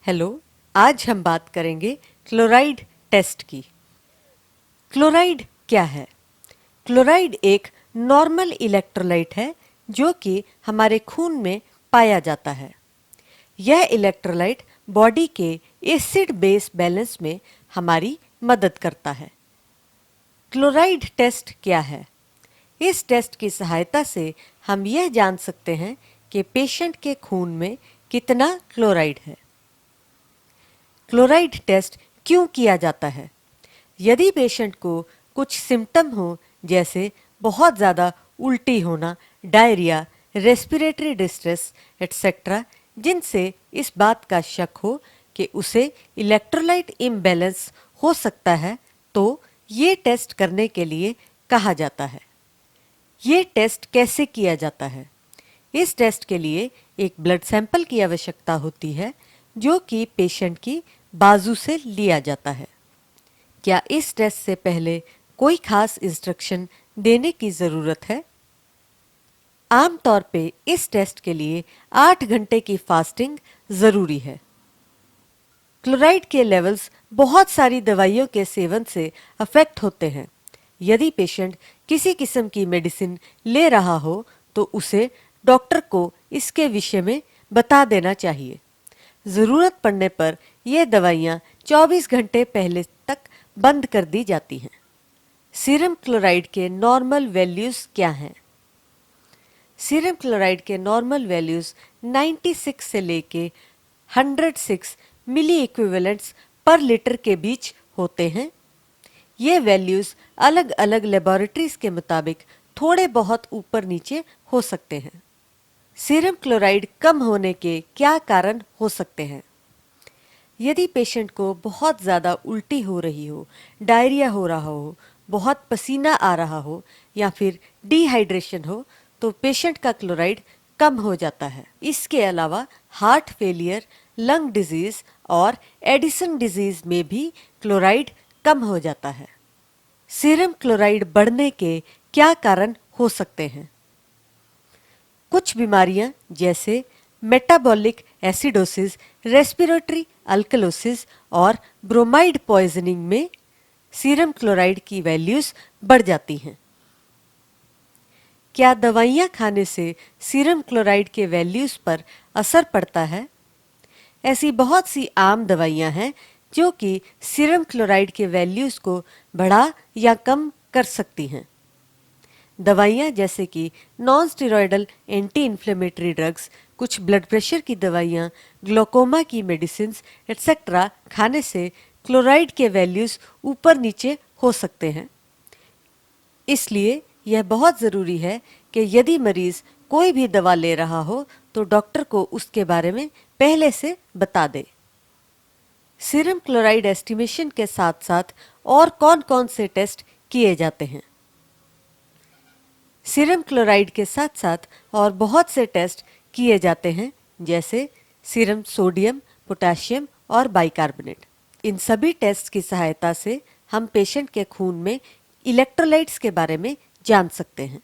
Hello, आज हम बात करेंगे क्लोराइड टेस्ट की। क्लोराइड क्या है? क्लोराइड एक नॉर्मल इलेक्ट्रोलाइट है जो कि हमारे खून में पाया जाता है। यह इलेक्ट्रोलाइट बॉडी के एसिड बेस बैलेंस में हमारी मदद करता है। क्लोराइड टेस्ट क्या है? इस टेस्ट की सहायता से हम यह जान सकते हैं कि पेशेंट के खून में कितना क्लोराइड है। क्लोराइड टेस्ट क्यों किया जाता है? यदि पेशेंट को कुछ सिम्टम हो, जैसे बहुत ज़्यादा उल्टी होना, डायरिया, रेस्पिरेटरी डिस्ट्रेस एटसेट्रा, जिनसे इस बात का शक हो कि उसे इलेक्ट्रोलाइट इम्बैलेंस हो सकता है, तो ये टेस्ट करने के लिए कहा जाता है। ये टेस्ट कैसे किया जाता है? इस टेस्ट के लिए एक ब्लड सैंपल की आवश्यकता होती है जो कि पेशेंट की बाजू से लिया जाता है। क्या इस टेस्ट से पहले कोई खास इंस्ट्रक्शन देने की ज़रूरत है? आमतौर पे इस टेस्ट के लिए 8 घंटे की फास्टिंग ज़रूरी है। क्लोराइड के लेवल्स बहुत सारी दवाइयों के सेवन से अफेक्ट होते हैं। यदि पेशेंट किसी किस्म की मेडिसिन ले रहा हो तो उसे डॉक्टर को इसके विषय में बता देना चाहिए। ज़रूरत पड़ने पर ये दवाइयाँ 24 घंटे पहले तक बंद कर दी जाती हैं। सीरम क्लोराइड के नॉर्मल वैल्यूज़ क्या हैं? सीरम क्लोराइड के नॉर्मल वैल्यूज़ 96 से लेके 106 मिली इक्विवेलेंट्स पर लीटर के बीच होते हैं। ये वैल्यूज़ अलग अलग लेबोरेटरीज के मुताबिक थोड़े बहुत ऊपर नीचे हो सकते हैं। सीरम क्लोराइड कम होने के क्या कारण हो सकते हैं? यदि पेशेंट को बहुत ज़्यादा उल्टी हो रही हो, डायरिया हो रहा हो, बहुत पसीना आ रहा हो या फिर डिहाइड्रेशन हो, तो पेशेंट का क्लोराइड कम हो जाता है। इसके अलावा हार्ट फेलियर, लंग डिजीज़ और एडिसन डिजीज़ में भी क्लोराइड कम हो जाता है। सीरम क्लोराइड बढ़ने के क्या कारण हो सकते हैं? कुछ बीमारियां जैसे मेटाबॉलिक एसिडोसिस, रेस्पिरेटरी अल्कलोसिस और ब्रोमाइड पॉइजनिंग में सीरम क्लोराइड की वैल्यूज बढ़ जाती हैं। क्या दवाइयां खाने से सीरम क्लोराइड के वैल्यूज पर असर पड़ता है? ऐसी बहुत सी आम दवाइयां हैं जो कि सीरम क्लोराइड के वैल्यूज को बढ़ा या कम कर सकती हैं। दवाइयाँ जैसे कि non steroidal anti inflammatory drugs, कुछ ब्लड प्रेशर की दवाइयाँ, ग्लोकोमा की मेडिसिन्स एटसेट्रा खाने से क्लोराइड के वैल्यूज़ ऊपर नीचे हो सकते हैं। इसलिए यह बहुत ज़रूरी है कि यदि मरीज़ कोई भी दवा ले रहा हो तो डॉक्टर को उसके बारे में पहले से बता दे। सीरम क्लोराइड एस्टिमेशन के साथ साथ और कौन-कौन से टेस्ट किए जाते हैं? सीरम क्लोराइड के साथ साथ और बहुत से टेस्ट किए जाते हैं, जैसे सीरम सोडियम, पोटेशियम और बाइकार्बोनेट। इन सभी टेस्ट की सहायता से हम पेशेंट के खून में इलेक्ट्रोलाइट्स के बारे में जान सकते हैं।